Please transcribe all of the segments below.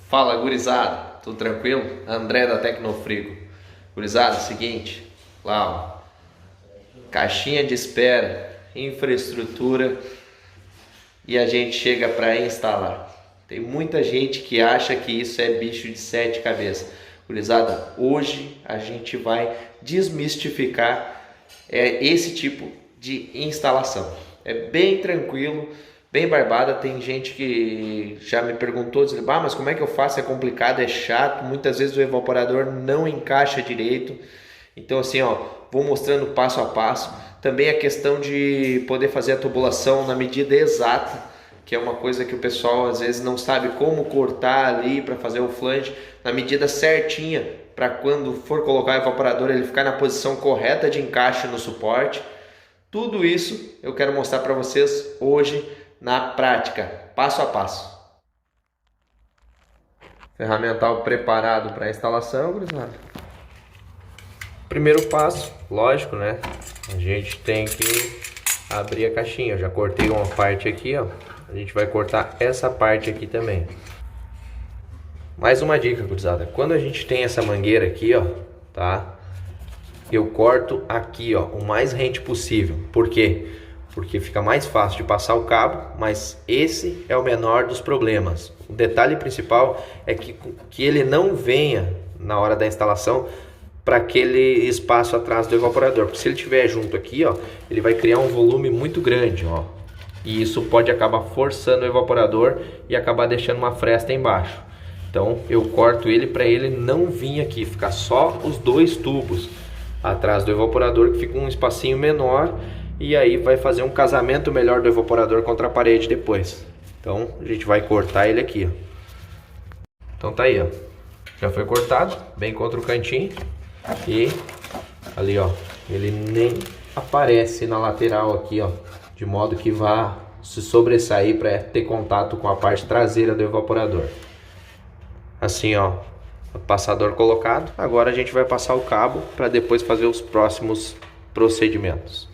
Fala, gurizada, tudo tranquilo? André da Tecnofrigo. Gurizada, seguinte, lá ó, caixinha de espera, infraestrutura e a gente chega para instalar. Tem muita gente que acha que isso é bicho de sete cabeças. Gurizada, hoje a gente vai desmistificar esse tipo de instalação. É bem tranquilo, bem barbada. Tem gente que já me perguntou, dizendo, mas como é que eu faço? É complicado, é chato, muitas vezes o evaporador não encaixa direito. Então assim, ó, vou mostrando passo a passo. Também a questão de poder fazer a tubulação na medida exata, que é uma coisa que o pessoal às vezes não sabe como cortar ali para fazer o flange na medida certinha, para quando for colocar o evaporador ele ficar na posição correta de encaixe no suporte. Tudo isso eu quero mostrar para vocês hoje na prática, passo a passo. Ferramental preparado para a instalação, gurizada. Primeiro passo, lógico, né? A gente tem que abrir a caixinha. Eu já cortei uma parte aqui, ó. A gente vai cortar essa parte aqui também. Mais uma dica, gurizada. Quando a gente tem essa mangueira aqui, ó, tá? Eu corto aqui, ó, o mais rente possível. Por quê? Porque fica mais fácil de passar o cabo, mas esse é o menor dos problemas. O detalhe principal é que ele não venha na hora da instalação para aquele espaço atrás do evaporador, porque se ele estiver junto aqui, ó, ele vai criar um volume muito grande, ó, e isso pode acabar forçando o evaporador e acabar deixando uma fresta embaixo. Então eu corto ele para ele não vir aqui, ficar só os dois tubos atrás do evaporador, que fica um espacinho menor, e aí vai fazer um casamento melhor do evaporador contra a parede depois. Então a gente vai cortar ele aqui, ó. Então tá aí, ó, já foi cortado bem contra o cantinho. E ali, ó, ele nem aparece na lateral aqui, ó, de modo que vá se sobressair para ter contato com a parte traseira do evaporador. Assim, ó, o passador colocado. Agora a gente vai passar o cabo para depois fazer os próximos procedimentos.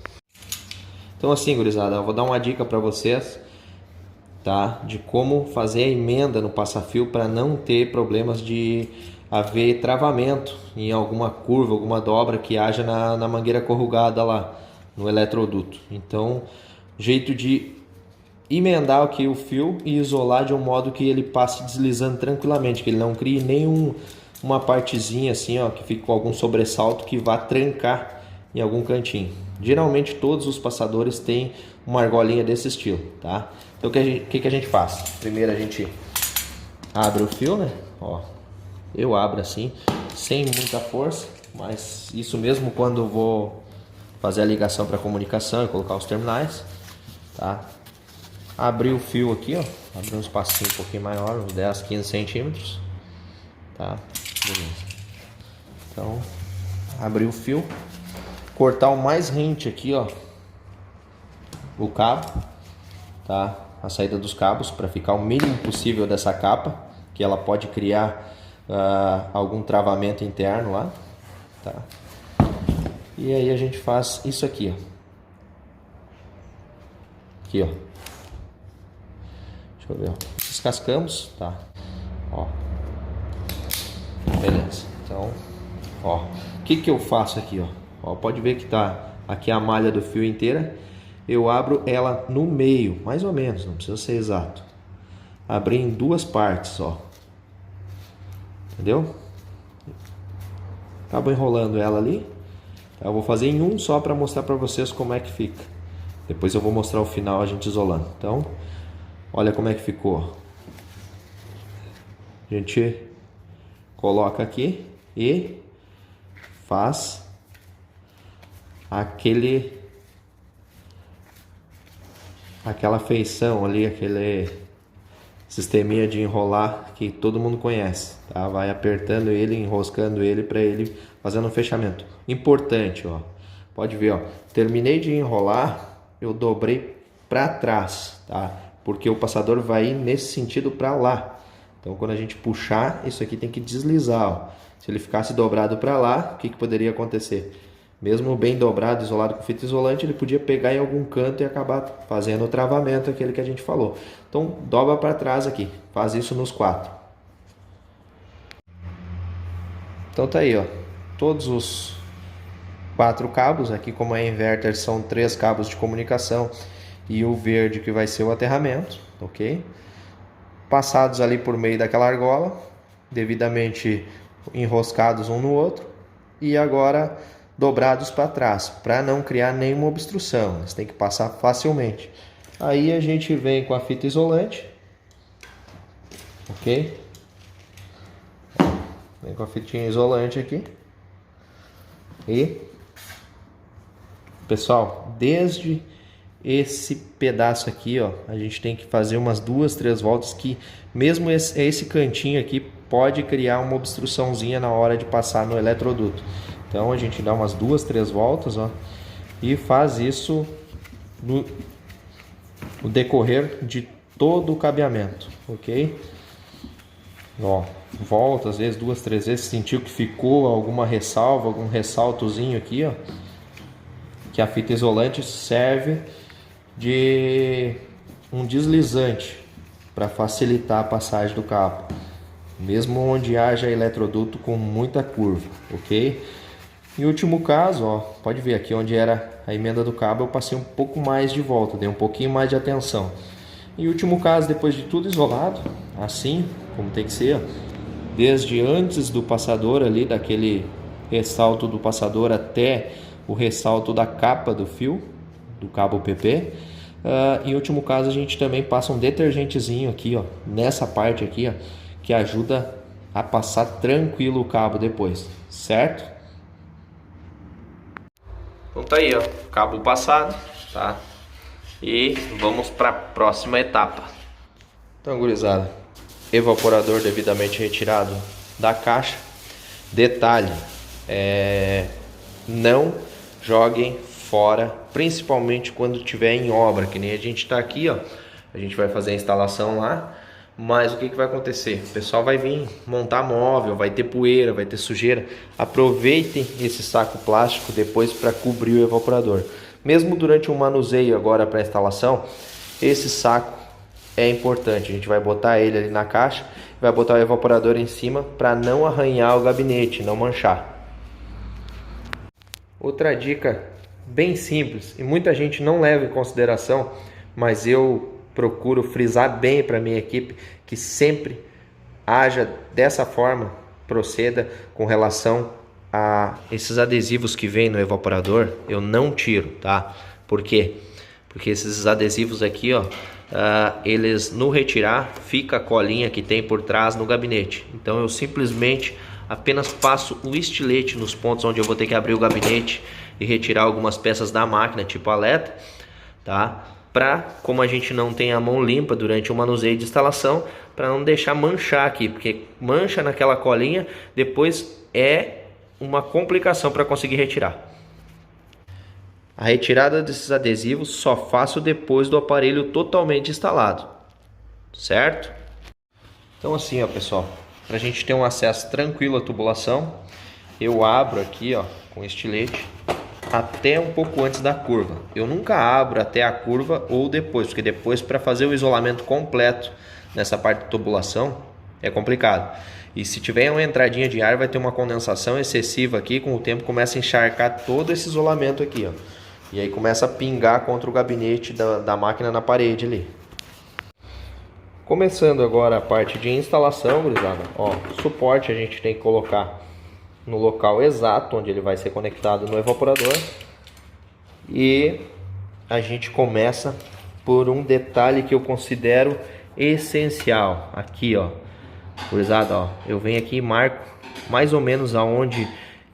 Então assim, gurizada, eu vou dar uma dica para vocês, tá, de como fazer a emenda no passa-fio para não ter problemas de haver travamento em alguma curva, alguma dobra que haja na mangueira corrugada lá no eletroduto. Então, jeito de emendar aqui o fio e isolar de um modo que ele passe deslizando tranquilamente, que ele não crie uma partezinha assim, ó, que fique com algum sobressalto que vá trancar em algum cantinho. Geralmente todos os passadores têm uma argolinha desse estilo, tá? Então o que a gente faz? Primeiro a gente abre o fio, né? Ó, eu abro assim, sem muita força, mas isso mesmo quando eu vou fazer a ligação para comunicação e colocar os terminais, tá? Abri o fio aqui, ó, abri um espacinho um pouquinho maior, uns 10, 15 centímetros, tá? Beleza. Então, abri o fio, cortar o mais rente aqui, ó, o cabo, tá? A saída dos cabos para ficar o mínimo possível dessa capa, que ela pode criar algum travamento interno lá, tá? E aí a gente faz isso aqui, ó. Aqui, ó. Deixa eu ver, ó. Descascamos, tá? Ó. Beleza. Então, ó. O que eu faço aqui, ó? Ó, pode ver que tá aqui a malha do fio inteira. Eu abro ela no meio, mais ou menos, não precisa ser exato. Abri em duas partes, ó. Entendeu? Acabo enrolando ela ali. Eu vou fazer em um só para mostrar para vocês como é que fica. Depois eu vou mostrar o final a gente isolando. Então, olha como é que ficou. A gente coloca aqui e faz aquela feição ali, aquele sisteminha de enrolar que todo mundo conhece, tá? Vai apertando ele, enroscando ele para ele fazendo um fechamento. Importante, ó. Pode ver, ó. Terminei de enrolar, eu dobrei para trás, tá? Porque o passador vai ir nesse sentido para lá. Então, quando a gente puxar, isso aqui tem que deslizar, ó. Se ele ficasse dobrado para lá, o que poderia acontecer? Mesmo bem dobrado, isolado com fita isolante, ele podia pegar em algum canto e acabar fazendo o travamento, aquele que a gente falou. Então, dobra para trás aqui. Faz isso nos 4. Então tá aí, ó, todos os 4 cabos. Aqui, como é inverter, são 3 cabos de comunicação e o verde que vai ser o aterramento, ok? Passados ali por meio daquela argola, devidamente enroscados um no outro, e agora dobrados para trás, para não criar nenhuma obstrução. Eles têm que passar facilmente. Aí a gente vem com a fita isolante, ok? Vem com a fitinha isolante aqui. E, pessoal, desde esse pedaço aqui, ó, a gente tem que fazer umas 2, 3 voltas, que mesmo esse cantinho aqui pode criar uma obstruçãozinha na hora de passar no eletroduto. Então a gente dá umas 2, 3 voltas, ó, e faz isso no decorrer de todo o cabeamento, ok? Ó, volta às vezes 2, 3 vezes, sentiu que ficou alguma ressalva, algum ressaltozinho aqui, ó, que a fita isolante serve de um deslizante para facilitar a passagem do cabo, mesmo onde haja eletroduto com muita curva, ok? Em último caso, ó, pode ver aqui onde era a emenda do cabo, eu passei um pouco mais de volta, dei um pouquinho mais de atenção. Em último caso, depois de tudo isolado, assim como tem que ser, ó, desde antes do passador ali, daquele ressalto do passador até o ressalto da capa do fio, do cabo PP. Em último caso, a gente também passa um detergentezinho aqui, ó, nessa parte aqui, ó, que ajuda a passar tranquilo o cabo depois, certo? Então tá aí, ó, cabo passado, tá? E vamos para a próxima etapa. Então, gurizada, evaporador devidamente retirado da caixa. Detalhe, não joguem fora, principalmente quando estiver em obra, que nem a gente está aqui, ó. A gente vai fazer a instalação lá, mas o que vai acontecer? O pessoal vai vir montar móvel, vai ter poeira, vai ter sujeira. Aproveitem esse saco plástico depois para cobrir o evaporador. Mesmo durante um manuseio agora para instalação, esse saco é importante. A gente vai botar ele ali na caixa, vai botar o evaporador em cima para não arranhar o gabinete, não manchar. Outra dica bem simples e muita gente não leva em consideração, mas eu procuro frisar bem para minha equipe que sempre haja dessa forma, proceda com relação a esses adesivos que vem no evaporador. Eu não tiro, tá? Por quê? Porque esses adesivos aqui, ó, eles no retirar fica a colinha que tem por trás no gabinete. Então eu simplesmente apenas passo o estilete nos pontos onde eu vou ter que abrir o gabinete e retirar algumas peças da máquina, tipo aleta, tá? Como a gente não tem a mão limpa durante o manuseio de instalação, para não deixar manchar aqui, porque mancha naquela colinha, depois é uma complicação para conseguir retirar. A retirada desses adesivos só faço depois do aparelho totalmente instalado, certo? Então assim, ó, pessoal, para a gente ter um acesso tranquilo à tubulação, eu abro aqui, ó, com estilete até um pouco antes da curva. Eu nunca abro até a curva ou depois, porque depois, para fazer o isolamento completo nessa parte de tubulação é complicado. E se tiver uma entradinha de ar, vai ter uma condensação excessiva aqui, com o tempo começa a encharcar todo esse isolamento aqui, ó. E aí começa a pingar contra o gabinete da máquina na parede ali. Começando agora a parte de instalação, gurizada. Ó, suporte a gente tem que colocar no local exato onde ele vai ser conectado no evaporador. E a gente começa por um detalhe que eu considero essencial. Aqui, ó, gurizada, ó, eu venho aqui e marco mais ou menos aonde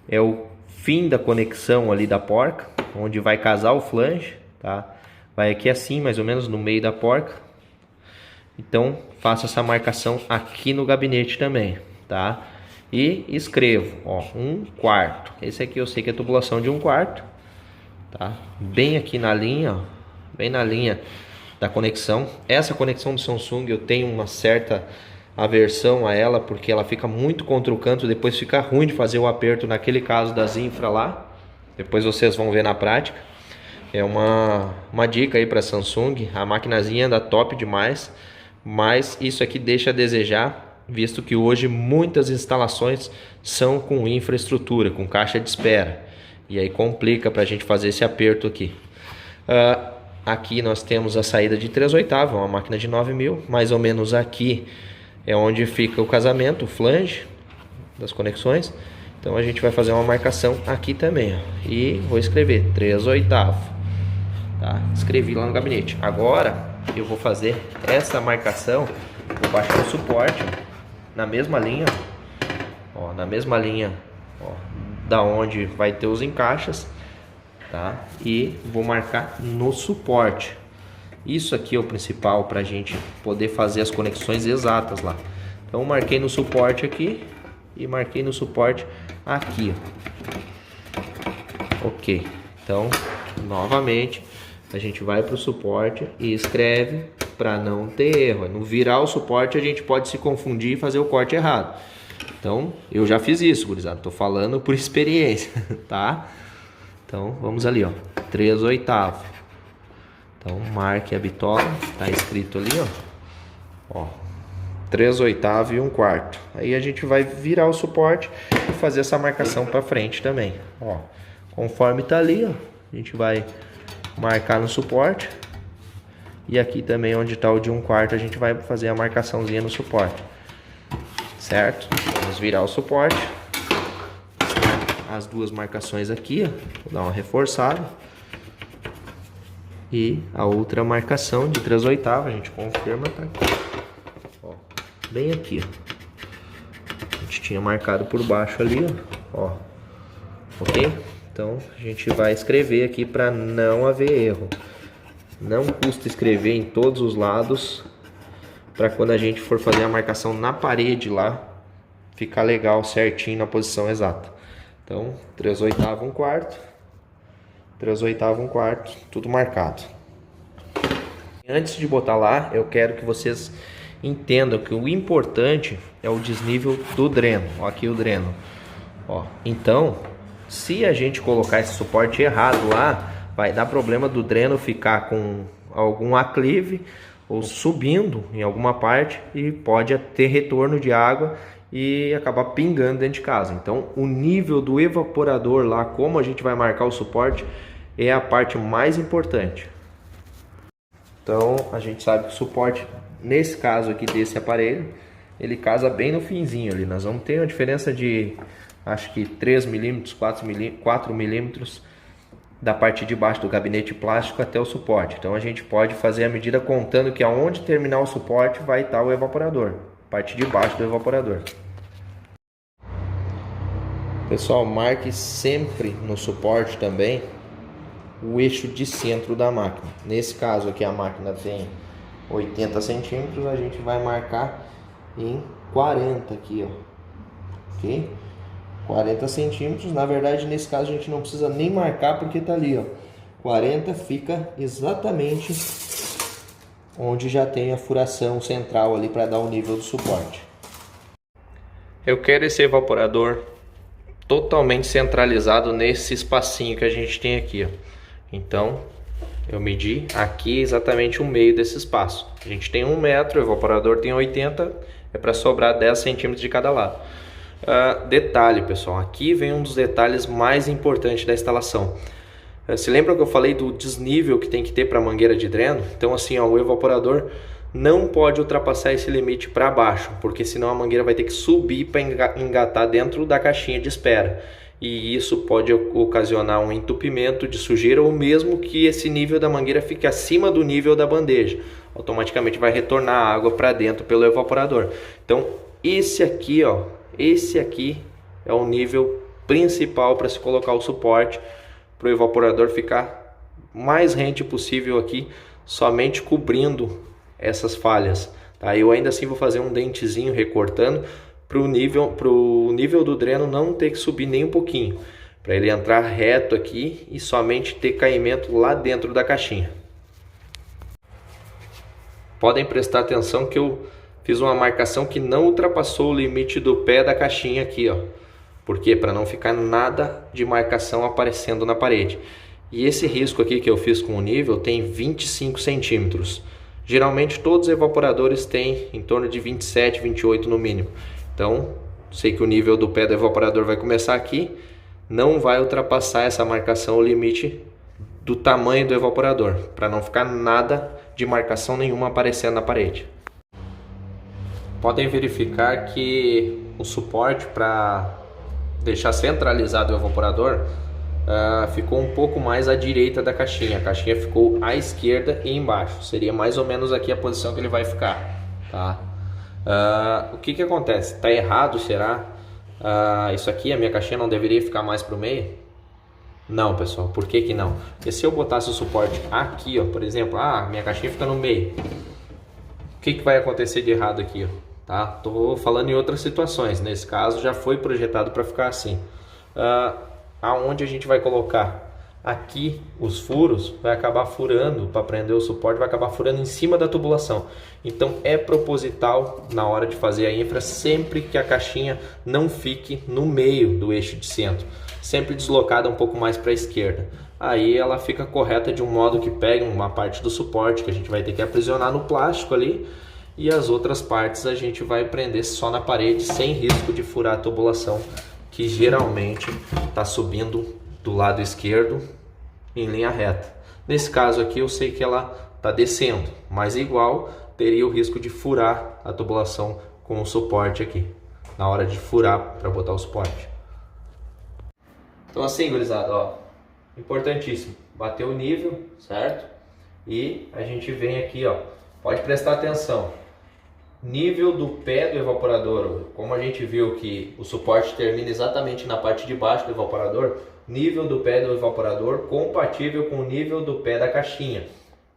é o fim da conexão ali da porca, onde vai casar o flange, tá? Vai aqui assim, mais ou menos no meio da porca. Então faço essa marcação aqui no gabinete também, tá? E escrevo, ó, 1/4. Esse aqui eu sei que é a tubulação de 1/4, tá? Bem aqui na linha, ó, bem na linha da conexão. Essa conexão do Samsung eu tenho uma certa aversão a ela, porque ela fica muito contra o canto, depois fica ruim de fazer o aperto, naquele caso das infra lá. Depois vocês vão ver na prática. É uma dica aí para Samsung. A maquinazinha anda top demais, mas isso aqui deixa a desejar visto que hoje muitas instalações são com infraestrutura, com caixa de espera, e aí complica para a gente fazer esse aperto aqui. Aqui nós temos a saída de 3/8, uma máquina de 9.000, mais ou menos aqui é onde fica o casamento, o flange das conexões. Então a gente vai fazer uma marcação aqui também, ó, e vou escrever 3/8, tá? Escrevi lá no gabinete. Agora eu vou fazer essa marcação, vou baixar o suporte na mesma linha, ó, na mesma linha, ó, da onde vai ter os encaixes, tá? E vou marcar no suporte. Isso aqui é o principal para a gente poder fazer as conexões exatas lá. Então marquei no suporte aqui e marquei no suporte aqui, ó. Ok, então novamente a gente vai para o suporte e escreve para não ter erro. No virar o suporte a gente pode se confundir e fazer o corte errado. Então eu já fiz isso, gurizada, tô falando por experiência, tá? Então vamos ali, ó, 3/8. Então marque a bitola, tá escrito ali, ó, 3/8 e 1/4. Aí a gente vai virar o suporte e fazer essa marcação para frente também, ó. Conforme tá ali, ó, a gente vai marcar no suporte. E aqui também onde tá o de 1/4 a gente vai fazer a marcaçãozinha no suporte, certo? Vamos virar o suporte. As duas marcações aqui, ó, vou dar uma reforçada. E a outra marcação de 3/8, a gente confirma, tá aqui, ó, bem aqui, ó. A gente tinha marcado por baixo ali, ó, ok? Então a gente vai escrever aqui para não haver erro. Não custa escrever em todos os lados, para quando a gente for fazer a marcação na parede lá, ficar legal, certinho na posição exata. Então 3/8, 1/4, 3/8, 1/4, tudo marcado. Antes de botar lá, eu quero que vocês entendam que o importante é o desnível do dreno. Ó, aqui o dreno, ó. Então, se a gente colocar esse suporte errado lá, vai dar problema do dreno ficar com algum aclive ou subindo em alguma parte e pode ter retorno de água e acabar pingando dentro de casa. Então o nível do evaporador lá, como a gente vai marcar o suporte, é a parte mais importante. Então a gente sabe que o suporte, nesse caso aqui desse aparelho, ele casa bem no finzinho ali. Nós vamos ter uma diferença de, acho que 3 milímetros, 4 milímetros da parte de baixo do gabinete plástico até o suporte. Então a gente pode fazer a medida contando que aonde terminar o suporte vai estar o evaporador, parte de baixo do evaporador. Pessoal, marque sempre no suporte também o eixo de centro da máquina. Nesse caso aqui a máquina tem 80 centímetros, a gente vai marcar em 40 aqui, ó, ok? 40 centímetros, na verdade nesse caso a gente não precisa nem marcar porque tá ali, ó, 40 fica exatamente onde já tem a furação central ali para dar o nível do suporte. Eu quero esse evaporador totalmente centralizado nesse espacinho que a gente tem aqui, ó. Então eu medi aqui exatamente o meio desse espaço. A gente tem 1 metro, o evaporador tem 80, é para sobrar 10 centímetros de cada lado. Detalhe, pessoal, aqui vem um dos detalhes mais importantes da instalação. Se lembra que eu falei do desnível que tem que ter para a mangueira de dreno? Então assim, ó, o evaporador não pode ultrapassar esse limite para baixo, porque senão a mangueira vai ter que subir para engatar dentro da caixinha de espera. E isso pode ocasionar um entupimento de sujeira, ou mesmo que esse nível da mangueira fique acima do nível da bandeja. Automaticamente vai retornar a água para dentro pelo evaporador. Então esse aqui, ó, esse aqui é o nível principal para se colocar o suporte, para o evaporador ficar mais rente possível aqui, somente cobrindo essas falhas, tá? Eu ainda assim vou fazer um dentezinho recortando para o nível do dreno não ter que subir nem um pouquinho, para ele entrar reto aqui e somente ter caimento lá dentro da caixinha. Podem prestar atenção que eu fiz uma marcação que não ultrapassou o limite do pé da caixinha aqui, ó. Por quê? Para não ficar nada de marcação aparecendo na parede. E esse risco aqui que eu fiz com o nível tem 25 centímetros. Geralmente todos os evaporadores têm em torno de 27, 28 no mínimo. Então, sei que o nível do pé do evaporador vai começar aqui, não vai ultrapassar essa marcação, o limite do tamanho do evaporador, para não ficar nada de marcação nenhuma aparecendo na parede. Podem verificar que o suporte para deixar centralizado o evaporador ficou um pouco mais à direita da caixinha. A caixinha ficou à esquerda e embaixo. Seria mais ou menos aqui a posição que ele vai ficar, tá? O que acontece? Está errado, será? Isso aqui, a minha caixinha não deveria ficar mais para o meio? Não, pessoal. Por que não? Porque se eu botasse o suporte aqui, ó, por exemplo, minha caixinha fica no meio. O que vai acontecer de errado aqui, ó? Tá? Tô falando em outras situações. Nesse caso, já foi projetado para ficar assim. Aonde a gente vai colocar aqui os furos, vai acabar furando, para prender o suporte, vai acabar furando em cima da tubulação. Então é proposital na hora de fazer a infra, sempre que a caixinha não fique no meio do eixo de centro, sempre deslocada um pouco mais para a esquerda. Aí ela fica correta de um modo que pegue uma parte do suporte que a gente vai ter que aprisionar no plástico ali, e as outras partes a gente vai prender só na parede, sem risco de furar a tubulação, que geralmente está subindo do lado esquerdo em linha reta. Nesse caso aqui eu sei que ela está descendo, mas igual teria o risco de furar a tubulação com o suporte aqui, na hora de furar para botar o suporte. Então assim, gurizada, ó, importantíssimo, bater o nível, certo? E a gente vem aqui, ó, pode prestar atenção. Nível do pé do evaporador, como a gente viu que o suporte termina exatamente na parte de baixo do evaporador, nível do pé do evaporador compatível com o nível do pé da caixinha,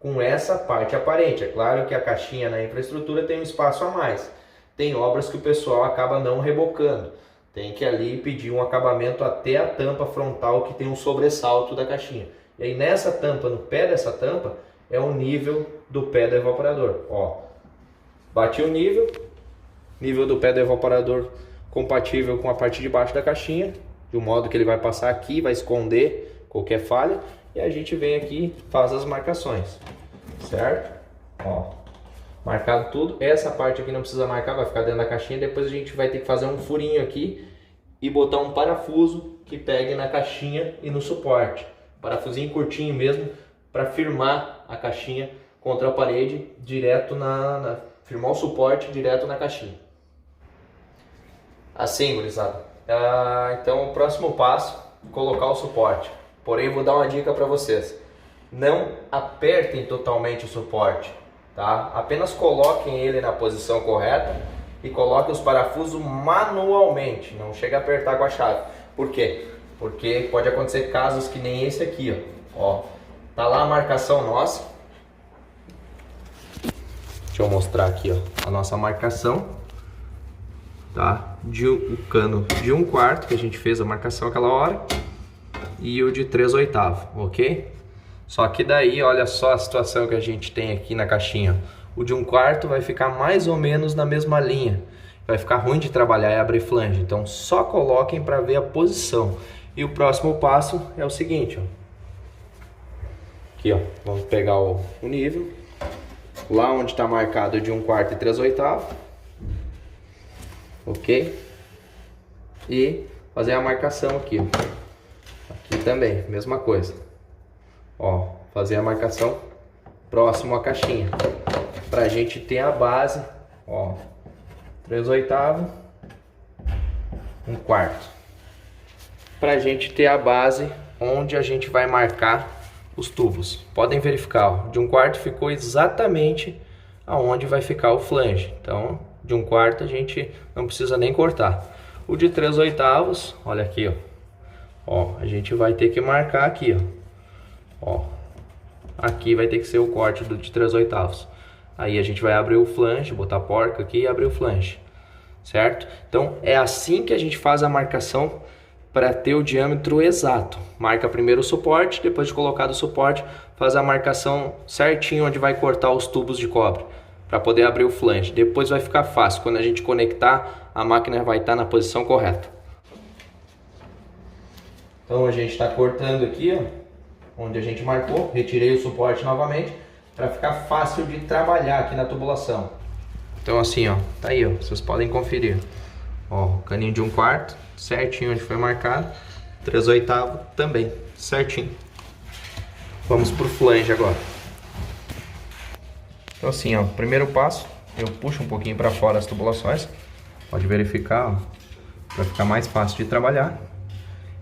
com essa parte aparente. É claro que a caixinha na infraestrutura tem um espaço a mais, tem obras que o pessoal acaba não rebocando, tem que ali pedir um acabamento até a tampa frontal que tem um sobressalto da caixinha. E aí nessa tampa, no pé dessa tampa, é o nível do pé do evaporador, ó. Bati o nível do pé do evaporador compatível com a parte de baixo da caixinha, de um modo que ele vai passar aqui, vai esconder qualquer falha, e a gente vem aqui e faz as marcações, certo? Ó, marcado tudo, essa parte aqui não precisa marcar, vai ficar dentro da caixinha, depois a gente vai ter que fazer um furinho aqui e botar um parafuso que pegue na caixinha e no suporte, parafusinho curtinho mesmo, para firmar a caixinha contra a parede, direto firmar o suporte direto na caixinha. Assim, gurizada. Então o próximo passo, colocar o suporte. Porém, vou dar uma dica para vocês. Não apertem totalmente o suporte, tá? Apenas coloquem ele na posição correta e coloquem os parafusos manualmente. Não chega a apertar com a chave. Por quê? Porque pode acontecer casos que nem esse aqui, ó. Tá lá a marcação nossa. Deixa eu mostrar aqui, ó, a nossa marcação, tá? O cano de 1/4 que a gente fez a marcação aquela hora e o de 3/8, ok? Só que daí, olha só a situação que a gente tem aqui na caixinha. O de 1/4 vai ficar mais ou menos na mesma linha. Vai ficar ruim de trabalhar e abrir flange. Então só coloquem para ver a posição. E o próximo passo é o seguinte, ó. Aqui, ó, vamos pegar o nível. Lá onde está marcado de 1/4 e 3/8, ok? E fazer a marcação aqui, ó. Aqui também, mesma coisa. Ó, fazer a marcação próximo à caixinha, pra gente ter a base, ó, 3/8, 1/4. Pra gente ter a base onde a gente vai marcar os tubos. Podem verificar, ó, de 1/4 ficou exatamente aonde vai ficar o flange. Então, de 1/4 a gente não precisa nem cortar. O de 3/8, olha aqui, ó. Ó, a gente vai ter que marcar aqui, ó. Ó, aqui vai ter que ser o corte do de 3/8. Aí a gente vai abrir o flange, botar a porca aqui e abrir o flange, certo? Então, é assim que a gente faz a marcação para ter o diâmetro exato. Marca primeiro o suporte, depois de colocado o suporte, faz a marcação certinho onde vai cortar os tubos de cobre, para poder abrir o flange. Depois vai ficar fácil, quando a gente conectar, a máquina vai estar na posição correta. Então a gente está cortando aqui, ó, onde a gente marcou, retirei o suporte novamente. para ficar fácil de trabalhar aqui na tubulação. Então assim, ó, tá aí, ó, vocês podem conferir. Ó, caninho de 1/4, certinho onde foi marcado. 3/8 também, certinho. Vamos pro flange agora. Então assim, ó, primeiro passo, eu puxo um pouquinho para fora as tubulações. Pode verificar, ó, para ficar mais fácil de trabalhar.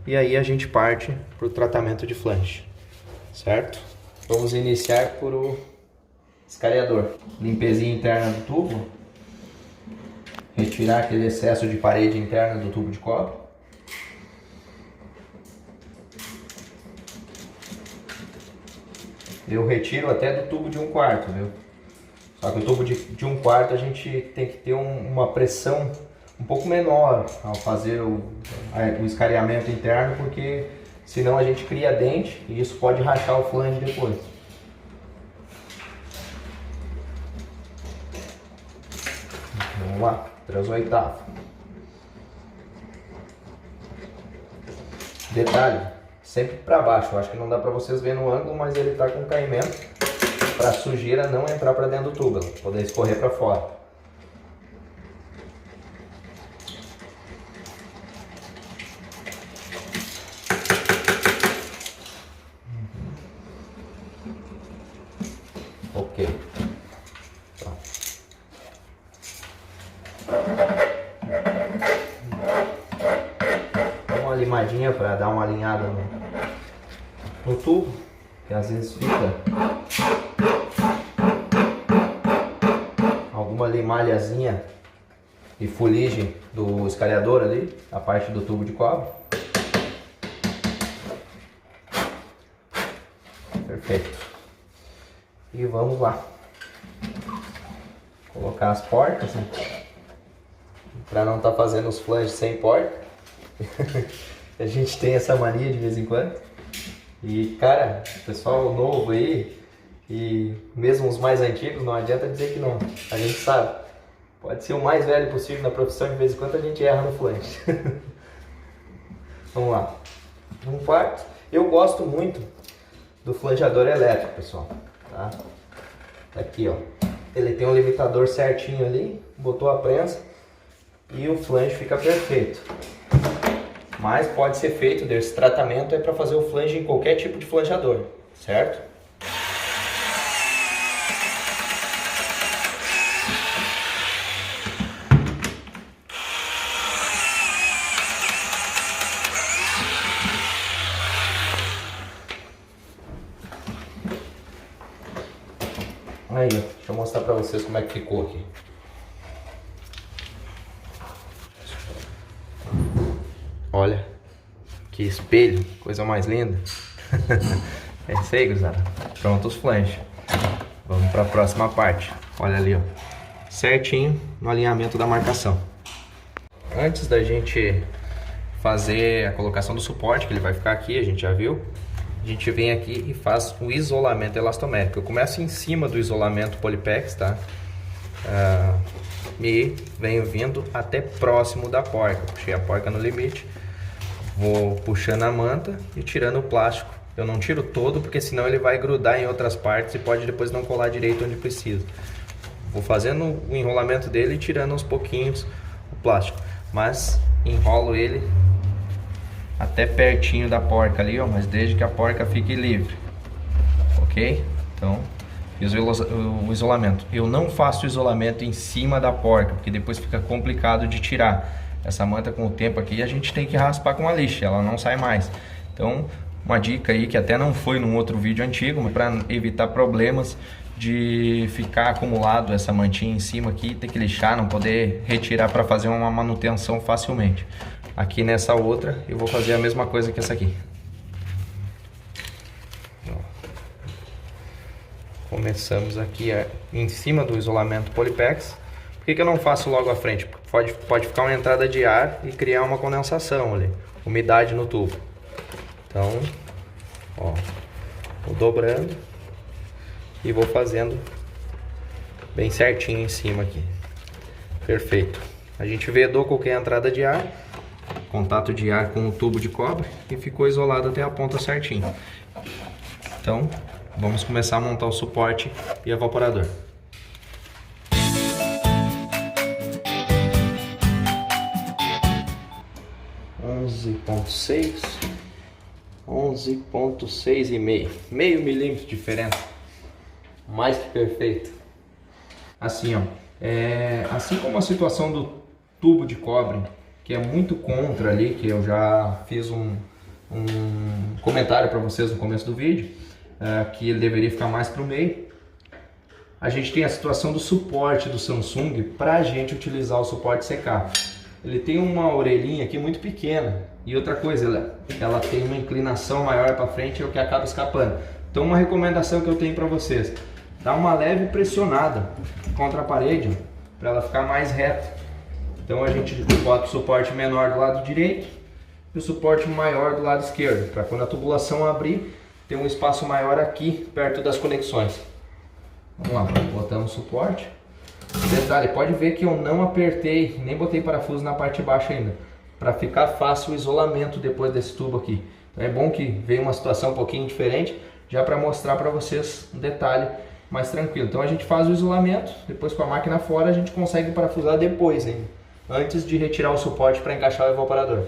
E aí a gente parte para o tratamento de flange, certo? Vamos iniciar por o escariador. Limpezinha interna do tubo. Retirar aquele excesso de parede interna do tubo de cobre. Eu retiro até do tubo de 1/4, viu? Só que o tubo de 1/4 a gente tem que ter uma pressão um pouco menor ao fazer o escareamento interno, porque senão a gente cria dente e isso pode rachar o flange depois. Vamos lá, 3/8. Detalhe, sempre para baixo. Eu acho que não dá para vocês verem no ângulo, mas ele está com caimento para a sujeira não entrar para dentro do tubo, poder escorrer para fora. Ok. Dá uma limadinha para dar uma alinhada no tubo, que às vezes fica alguma limalhazinha e fuligem do escariador ali, a parte do tubo de cobre. Perfeito. E vamos lá. Colocar as portas, né? Para não estar fazendo os flanges sem porta. A gente tem essa mania de vez em quando. E cara, pessoal novo aí, e mesmo os mais antigos, não adianta dizer que não. A gente sabe. Pode ser o mais velho possível na profissão, de vez em quando a gente erra no flange. Vamos lá. 1/4. Eu gosto muito do flangeador elétrico, pessoal. Tá? Aqui, ó. Ele tem um limitador certinho ali, botou a prensa e o flange fica perfeito. Mas pode ser feito desse tratamento para fazer o flange em qualquer tipo de flangeador, certo? Aí, ó, deixa eu mostrar pra vocês como é que ficou aqui. Olha, que espelho, coisa mais linda. É isso aí, gurizada. Pronto os flanges. Vamos pra próxima parte. Olha ali, ó, certinho no alinhamento da marcação. Antes da gente fazer a colocação do suporte, que ele vai ficar aqui, a gente já viu. A gente vem aqui e faz o isolamento elastomérico. Eu começo em cima do isolamento Polypex, tá? E venho vindo até próximo da porca. Puxei a porca no limite. Vou puxando a manta e tirando o plástico. Eu não tiro todo, porque senão ele vai grudar em outras partes e pode depois não colar direito onde precisa. Vou fazendo o enrolamento dele e tirando aos pouquinhos o plástico. Mas enrolo ele até pertinho da porca ali, ó, mas desde que a porca fique livre, ok? Então, fiz o isolamento. Eu não faço o isolamento em cima da porca, porque depois fica complicado de tirar. Essa manta com o tempo aqui a gente tem que raspar com a lixa, ela não sai mais. Então, uma dica aí que até não foi num outro vídeo antigo, mas para evitar problemas de ficar acumulado essa mantinha em cima aqui, ter que lixar, não poder retirar para fazer uma manutenção facilmente. Aqui nessa outra eu vou fazer a mesma coisa que essa aqui. Começamos aqui em cima do isolamento Polypex. Por que eu não faço logo à frente? Pode ficar uma entrada de ar e criar uma condensação ali, umidade no tubo. Então, ó, vou dobrando e vou fazendo bem certinho em cima aqui. Perfeito. A gente vedou qualquer entrada de ar, contato de ar com o tubo de cobre e ficou isolado até a ponta certinho. Então, vamos começar a montar o suporte e evaporador. onze ponto seis e meio milímetro de diferença, mais que perfeito. Assim, ó, assim como a situação do tubo de cobre, que é muito contra ali, que eu já fiz um comentário para vocês no começo do vídeo, que ele deveria ficar mais para o meio. A gente tem a situação do suporte do Samsung para a gente utilizar o suporte secar. Ele tem uma orelhinha aqui muito pequena e outra coisa, ela tem uma inclinação maior para frente, é o que acaba escapando. Então uma recomendação que eu tenho para vocês, dá uma leve pressionada contra a parede para ela ficar mais reta. Então a gente bota o suporte menor do lado direito e o suporte maior do lado esquerdo, para quando a tubulação abrir, ter um espaço maior aqui perto das conexões. Vamos lá, botamos o suporte. Detalhe, pode ver que eu não apertei, nem botei parafuso na parte de baixo ainda, para ficar fácil o isolamento depois desse tubo aqui. Então é bom que veio uma situação um pouquinho diferente, já para mostrar para vocês um detalhe mais tranquilo. Então a gente faz o isolamento, depois com a máquina fora a gente consegue parafusar depois ainda, antes de retirar o suporte para encaixar o evaporador.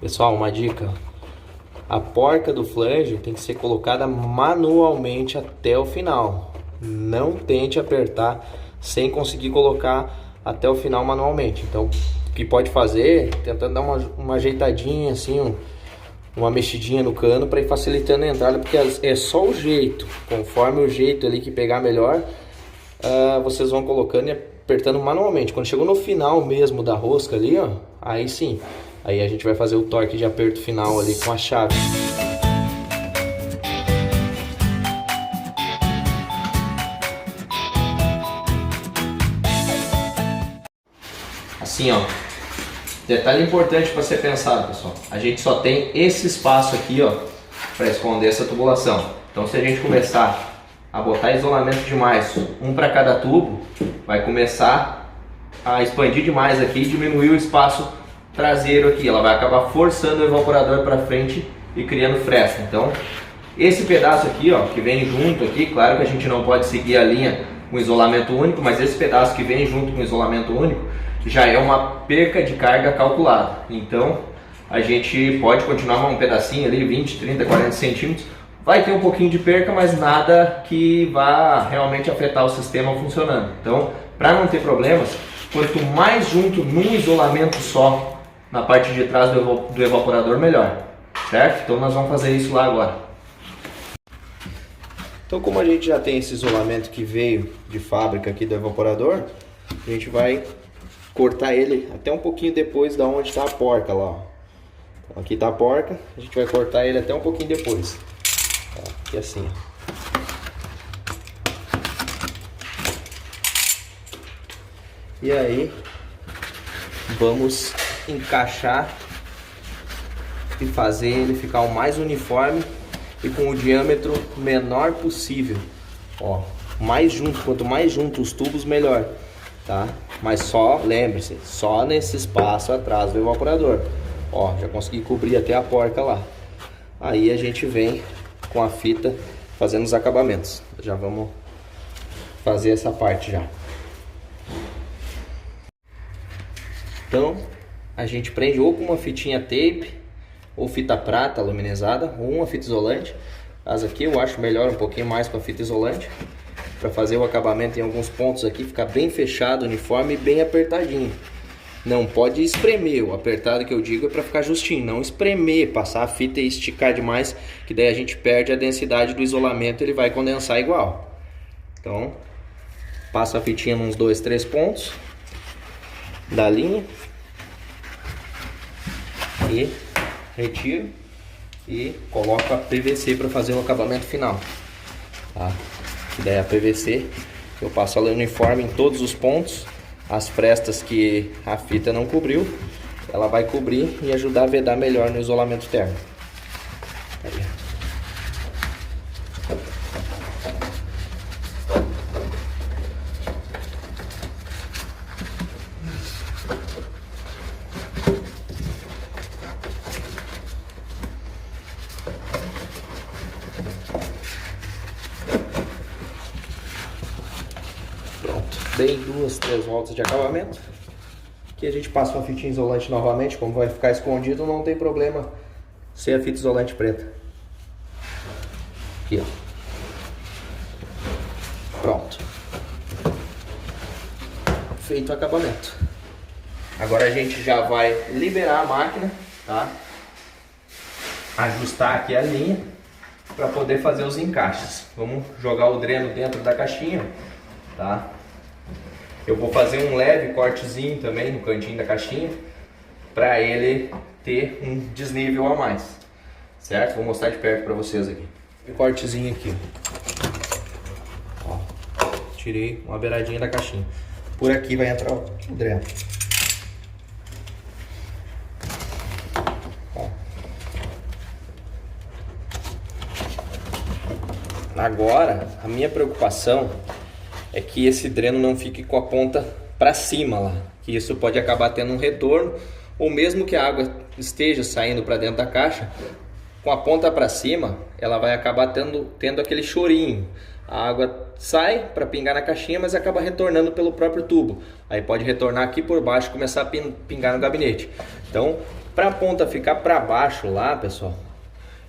Pessoal, uma dica: a porca do flange tem que ser colocada manualmente até o final. Não tente apertar sem conseguir colocar até o final manualmente. Então, o que pode fazer, tentando dar uma ajeitadinha assim, uma mexidinha no cano para ir facilitando a entrada, porque é só o jeito, conforme o jeito ali que pegar melhor, vocês vão colocando e apertando manualmente. Quando chegou no final mesmo da rosca ali, ó, aí sim. Aí a gente vai fazer o torque de aperto final ali com a chave. Assim, ó. Detalhe importante para ser pensado, pessoal. A gente só tem esse espaço aqui, ó, para esconder essa tubulação. Então, se a gente começar a botar isolamento demais, um para cada tubo, vai começar a expandir demais aqui e diminuir o espaço traseiro aqui, ela vai acabar forçando o evaporador para frente e criando fresta. Então, esse pedaço aqui, ó, que vem junto aqui, claro que a gente não pode seguir a linha com isolamento único, mas esse pedaço que vem junto com isolamento único já é uma perca de carga calculada. Então, a gente pode continuar um pedacinho ali, 20, 30, 40 centímetros, vai ter um pouquinho de perca, mas nada que vá realmente afetar o sistema funcionando. Então, para não ter problemas, quanto mais junto num isolamento só, na parte de trás do evaporador, melhor, certo? Então nós vamos fazer isso lá agora. Então, como a gente já tem esse isolamento que veio de fábrica aqui do evaporador, a gente vai cortar ele até um pouquinho depois da onde está a porca lá, ó. Então, aqui está a porca, a gente vai cortar ele até um pouquinho depois, aqui assim, ó. E aí vamos encaixar e fazer ele ficar o mais uniforme e com o diâmetro menor possível. Ó, mais junto, quanto mais junto os tubos, melhor, tá? Mas só, lembre-se, só nesse espaço atrás do evaporador. Ó, já consegui cobrir até a porca lá. Aí a gente vem com a fita fazendo os acabamentos. Já vamos fazer essa parte já. Então, a gente prende ou com uma fitinha tape, ou fita prata aluminizada, ou uma fita isolante. As aqui eu acho melhor um pouquinho mais com a fita isolante, para fazer o acabamento em alguns pontos aqui, ficar bem fechado, uniforme e bem apertadinho. Não pode espremer, o apertado que eu digo é para ficar justinho, não espremer, passar a fita e esticar demais, que daí a gente perde a densidade do isolamento, ele vai condensar igual. Então, passa a fitinha nos 2, 3 pontos da linha e retiro e coloco a PVC para fazer o acabamento final, tá? E daí a PVC Eu passo ela uniforme em todos os pontos. As frestas que a fita não cobriu, ela vai cobrir e ajudar a vedar melhor no isolamento térmico. Aí. Dei 2, 3 voltas de acabamento. Aqui a gente passa uma fitinha isolante novamente. Como vai ficar escondido, não tem problema ser a fita isolante preta. Aqui, ó. Pronto. Feito o acabamento. Agora a gente já vai liberar a máquina, tá? Ajustar aqui a linha para poder fazer os encaixes. Vamos jogar o dreno dentro da caixinha, tá? Eu vou fazer um leve cortezinho também no cantinho da caixinha para ele ter um desnível a mais, certo? Vou mostrar de perto para vocês aqui. Um cortezinho aqui, ó. Tirei uma beiradinha da caixinha. Por aqui vai entrar o dreno. Ó. Agora, a minha preocupação é que esse dreno não fique com a ponta para cima lá, que isso pode acabar tendo um retorno, ou mesmo que a água esteja saindo para dentro da caixa, com a ponta para cima, ela vai acabar tendo aquele chorinho. A água sai para pingar na caixinha, mas acaba retornando pelo próprio tubo. Aí pode retornar aqui por baixo e começar a pingar no gabinete. Então, para a ponta ficar para baixo lá, pessoal,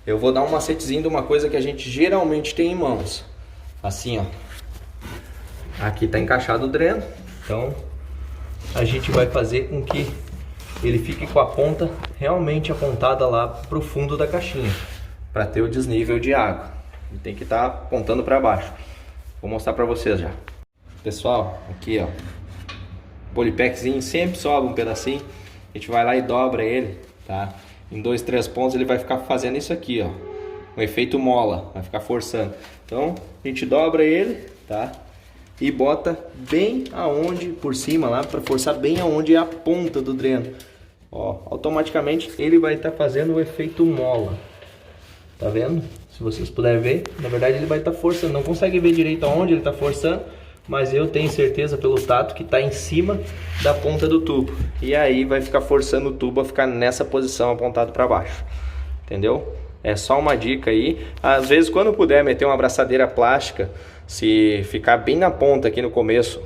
eu vou dar um macetezinho de uma coisa que a gente geralmente tem em mãos. Assim, ó. Aqui está encaixado o dreno, então a gente vai fazer com que ele fique com a ponta realmente apontada lá para o fundo da caixinha, para ter o desnível de água. E tem que estar apontando para baixo. Vou mostrar para vocês já. Pessoal, aqui ó, polipackzinho, sempre sobra um pedacinho, a gente vai lá e dobra ele, tá? Em 2, 3 pontos ele vai ficar fazendo isso aqui, ó, um efeito mola, vai ficar forçando. Então a gente dobra ele, tá? E bota bem aonde, por cima lá, para forçar bem aonde é a ponta do dreno. Ó, automaticamente ele vai estar fazendo o efeito mola. Tá vendo? Se vocês puderem ver, na verdade ele vai estar forçando. Não consegue ver direito aonde ele está forçando, mas eu tenho certeza pelo tato que está em cima da ponta do tubo. E aí vai ficar forçando o tubo a ficar nessa posição apontado para baixo. Entendeu? É só uma dica aí. Às vezes quando puder meter uma abraçadeira plástica, se ficar bem na ponta aqui no começo,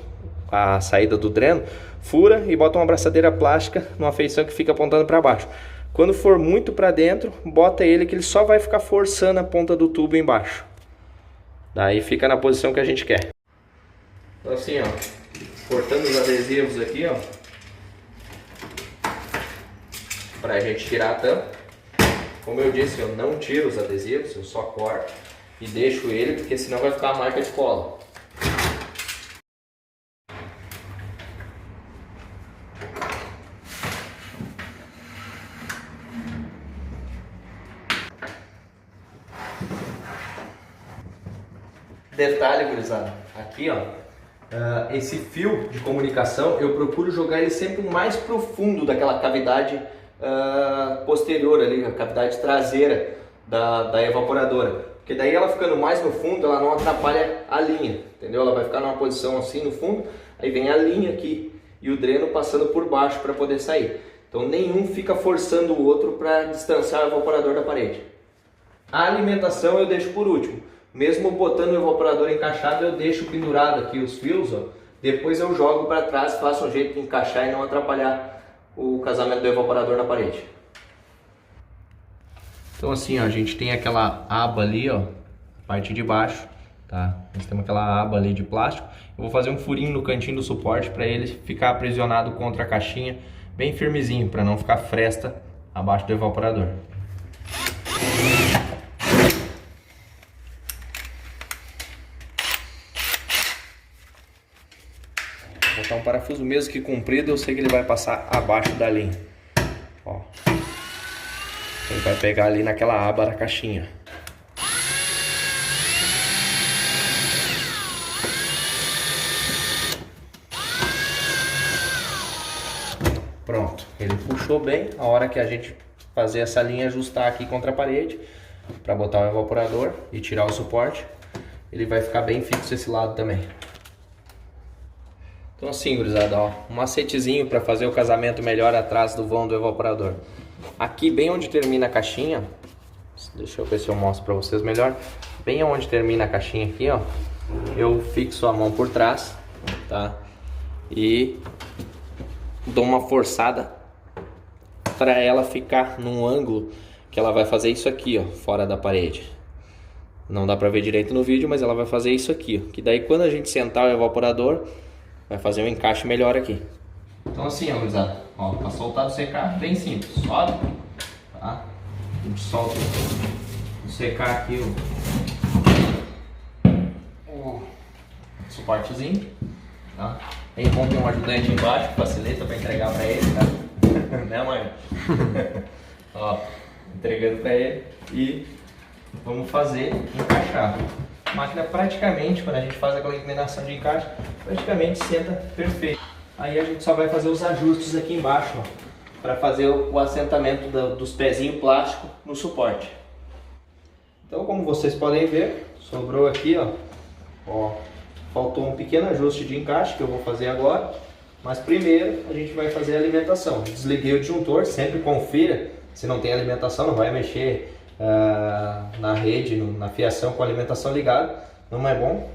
a saída do dreno, fura e bota uma abraçadeira plástica numa feição que fica apontando para baixo. Quando for muito para dentro, bota ele que ele só vai ficar forçando a ponta do tubo embaixo. Daí fica na posição que a gente quer. Então assim, ó, cortando os adesivos aqui, ó, pra gente tirar a tampa. Como eu disse, eu não tiro os adesivos, eu só corto e deixo ele, porque senão vai ficar a marca de cola. Detalhe, gurizada, aqui ó, esse fio de comunicação eu procuro jogar ele sempre mais profundo daquela cavidade posterior ali, a cavidade traseira da evaporadora, porque daí ela ficando mais no fundo, ela não atrapalha a linha, entendeu? Ela vai ficar numa posição assim no fundo, aí vem a linha aqui e o dreno passando por baixo para poder sair. Então nenhum fica forçando o outro para distanciar o evaporador da parede. A alimentação eu deixo por último. Mesmo botando o evaporador encaixado, eu deixo pendurado aqui os fios, ó. Depois eu jogo para trás, faço um jeito de encaixar e não atrapalhar o casamento do evaporador na parede. Então assim, ó, a gente tem aquela aba ali, ó, a parte de baixo, tá? Nós temos aquela aba ali de plástico. Eu vou fazer um furinho no cantinho do suporte para ele ficar aprisionado contra a caixinha, bem firmezinho, para não ficar fresta abaixo do evaporador. Vou botar um parafuso mesmo que comprido, eu sei que ele vai passar abaixo da linha. Ó. Ele vai pegar ali naquela aba da caixinha. encaixou bem. A hora que a gente fazer essa linha, ajustar aqui contra a parede, para botar o evaporador e tirar o suporte, ele vai ficar bem fixo esse lado também. Então assim, gurizada, ó, um macetezinho para fazer o casamento melhor atrás do vão do evaporador. Aqui bem onde termina a caixinha, deixa eu ver se eu mostro para vocês melhor. Bem onde termina a caixinha aqui, ó, eu fixo a mão por trás, tá? E dou uma forçada para ela ficar num ângulo que ela vai fazer isso aqui, ó, fora da parede. Não dá para ver direito no vídeo, mas ela vai fazer isso aqui, ó, que daí quando a gente sentar o evaporador, vai fazer um encaixe melhor aqui. Então assim, ó, gurizada, ó, para soltar do secar, bem simples, sobe, tá? A gente solta o secar aqui o suportezinho, tá? Aí bom ter um ajudante embaixo que facilita para entregar para ele, tá? Né, mãe? Ó, entregando para ele e vamos fazer encaixar. A máquina praticamente, quando a gente faz aquela inclinação de encaixe, praticamente senta perfeito. Aí a gente só vai fazer os ajustes aqui embaixo, ó, para fazer o assentamento dos pezinhos plásticos no suporte. Então, como vocês podem ver, sobrou aqui, ó, faltou um pequeno ajuste de encaixe que eu vou fazer agora. Mas primeiro a gente vai fazer a alimentação. Desliguei o disjuntor, sempre confira se não tem alimentação, não vai mexer na rede, na fiação com a alimentação ligada, não é bom.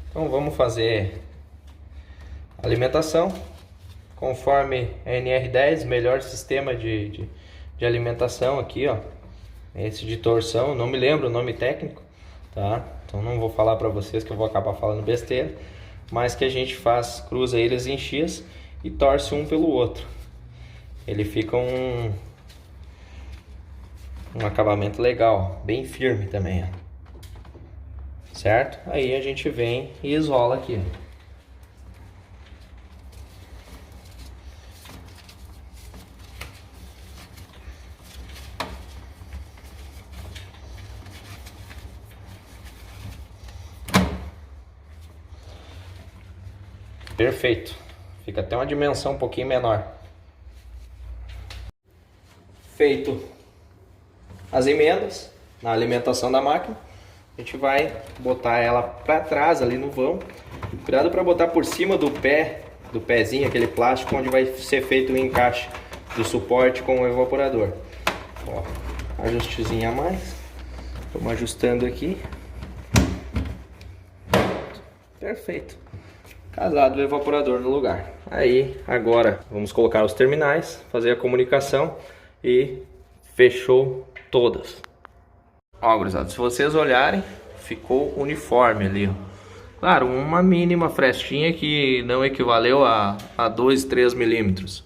Então vamos fazer a alimentação conforme a NR10, melhor sistema de alimentação aqui, ó. Esse de torção, não me lembro o nome técnico, tá? Então não vou falar para vocês que eu vou acabar falando besteira, mas que a gente cruza eles em X e torce um pelo outro. Ele fica um acabamento legal, bem firme também, ó. Certo? Aí a gente vem e isola aqui. Perfeito. Fica até uma dimensão um pouquinho menor. Feito as emendas na alimentação da máquina, a gente vai botar ela para trás ali no vão. Cuidado para botar por cima do pezinho, aquele plástico onde vai ser feito o encaixe do suporte com o evaporador. Ó, ajustezinho a mais. Vamos ajustando aqui. Perfeito. Casado o evaporador no lugar. Aí agora vamos colocar os terminais, fazer a comunicação e fechou todas. Ó, gurizada, se vocês olharem, ficou uniforme ali, ó. Claro, uma mínima frestinha que não equivaleu a 2, 3 milímetros.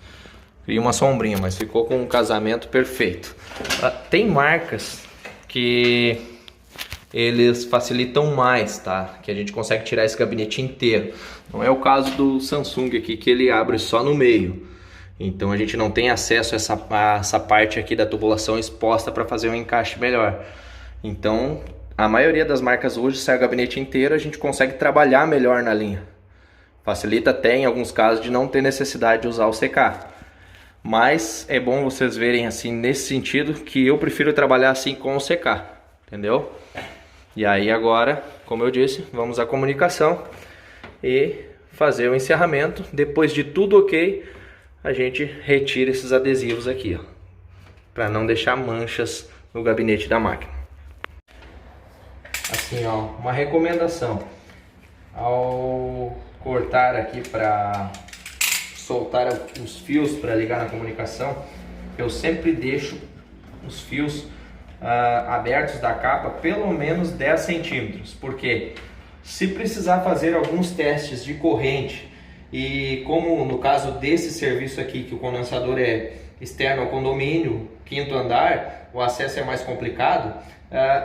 E uma sombrinha, mas ficou com um casamento perfeito. Tem marcas que eles facilitam mais, tá? Que a gente consegue tirar esse gabinete inteiro. Não é o caso do Samsung aqui, que ele abre só no meio. Então a gente não tem acesso a essa parte aqui da tubulação exposta para fazer um encaixe melhor. Então a maioria das marcas hoje, sai o gabinete inteiro, a gente consegue trabalhar melhor na linha. Facilita até em alguns casos de não ter necessidade de usar o CK. Mas é bom vocês verem assim, nesse sentido, que eu prefiro trabalhar assim com o CK, entendeu? E aí agora, como eu disse, vamos à comunicação e fazer o encerramento. Depois de tudo ok, a gente retira esses adesivos aqui, ó, para não deixar manchas no gabinete da máquina. Assim, ó, uma recomendação: ao cortar aqui para soltar os fios para ligar na comunicação, eu sempre deixo os fios abertos da capa pelo menos 10 centímetros, porque se precisar fazer alguns testes de corrente E como no caso desse serviço aqui, que o condensador é externo ao condomínio, 5º andar, o acesso é mais complicado,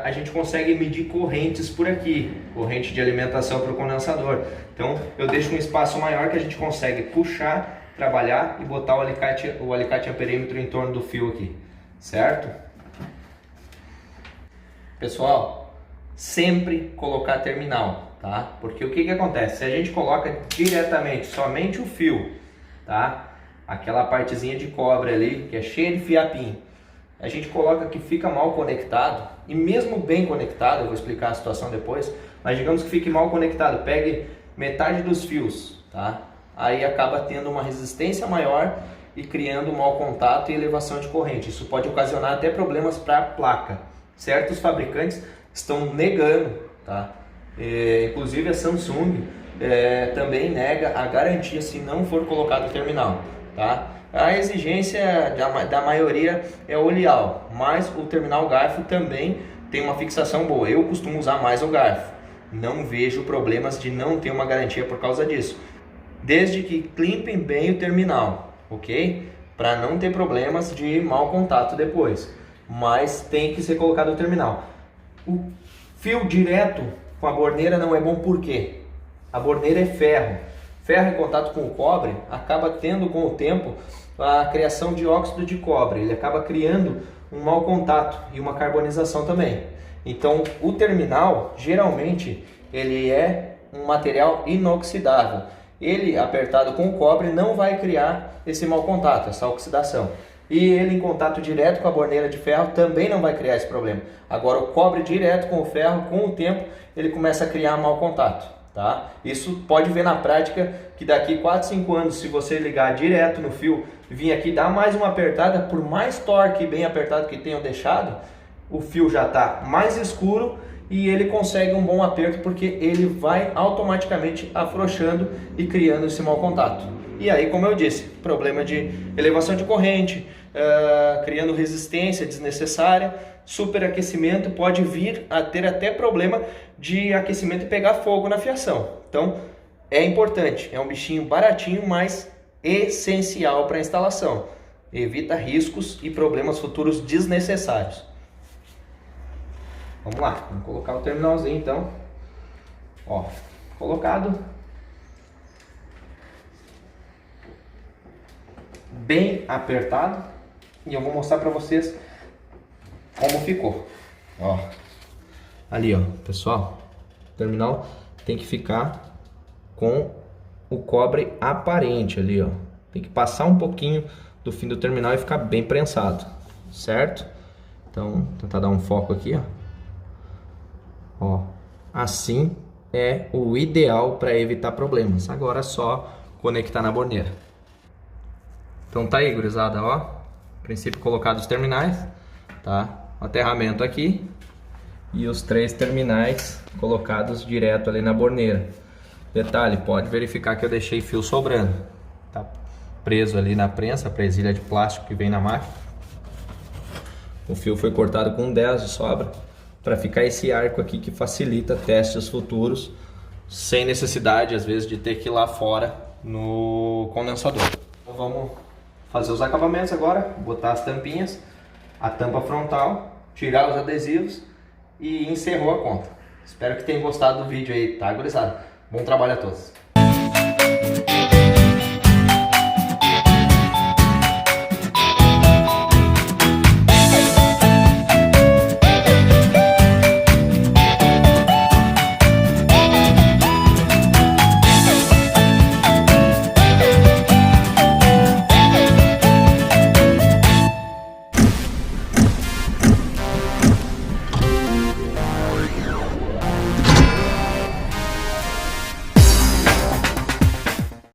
a gente consegue medir correntes por aqui, corrente de alimentação para o condensador. Então eu deixo um espaço maior que a gente consegue puxar, trabalhar e botar o alicate amperímetro em torno do fio aqui, certo? Pessoal, sempre colocar terminal, tá? Porque o que acontece? Se a gente coloca diretamente somente o fio, tá? Aquela partezinha de cobre ali, que é cheia de fiapinho, a gente coloca que fica mal conectado, e mesmo bem conectado, eu vou explicar a situação depois, mas digamos que fique mal conectado, pegue metade dos fios, tá? Aí acaba tendo uma resistência maior e criando um mau contato e elevação de corrente. Isso pode ocasionar até problemas para a placa. Certos fabricantes estão negando, tá? Inclusive a Samsung também nega a garantia se não for colocado o terminal, tá? A exigência da maioria é o oleal, mas o terminal garfo também tem uma fixação boa. Eu costumo usar mais o garfo. Não vejo problemas de não ter uma garantia por causa disso. Desde que clipem bem o terminal, ok? Para não ter problemas de mau contato depois. Mas tem que ser colocado o terminal. O fio direto com a borneira não é bom porque a borneira é ferro. Ferro em contato com o cobre acaba tendo com o tempo a criação de óxido de cobre. Ele acaba criando um mau contato e uma carbonização também. Então o terminal geralmente ele é um material inoxidável. Ele apertado com o cobre não vai criar esse mau contato, essa oxidação. E ele em contato direto com a borneira de ferro também não vai criar esse problema. Agora o cobre direto com o ferro, com o tempo, ele começa a criar mau contato, tá? Isso pode ver na prática que daqui 4, 5 anos, se você ligar direto no fio, vir aqui dar mais uma apertada, por mais torque bem apertado que tenham deixado, o fio já está mais escuro e ele consegue um bom aperto porque ele vai automaticamente afrouxando e criando esse mau contato. E aí, como eu disse, problema de elevação de corrente, criando resistência desnecessária, superaquecimento, pode vir a ter até problema de aquecimento e pegar fogo na fiação. Então é importante, é um bichinho baratinho, mas essencial para a instalação. Evita riscos e problemas futuros desnecessários. Vamos lá, vamos colocar o terminalzinho então. Ó, colocado. Bem apertado. E eu vou mostrar para vocês como ficou. Ó, ali ó, pessoal, o terminal tem que ficar com o cobre aparente ali, ó. Tem que passar um pouquinho do fim do terminal e ficar bem prensado, certo? Então, vou tentar dar um foco aqui, ó. Ó, assim é o ideal para evitar problemas. Agora é só conectar na borneira. Então tá aí, gurizada, ó. Princípio colocado os terminais, tá? O aterramento aqui e os 3 terminais colocados direto ali na borneira. Detalhe, pode verificar que eu deixei fio sobrando. Tá preso ali na prensa, presilha de plástico que vem na máquina. O fio foi cortado com 10 de sobra para ficar esse arco aqui que facilita testes futuros sem necessidade às vezes de ter que ir lá fora no condensador. Então vamos fazer os acabamentos agora, botar as tampinhas, a tampa frontal, tirar os adesivos e encerrou a conta. Espero que tenham gostado do vídeo aí, tá, gurizada? Bom trabalho a todos!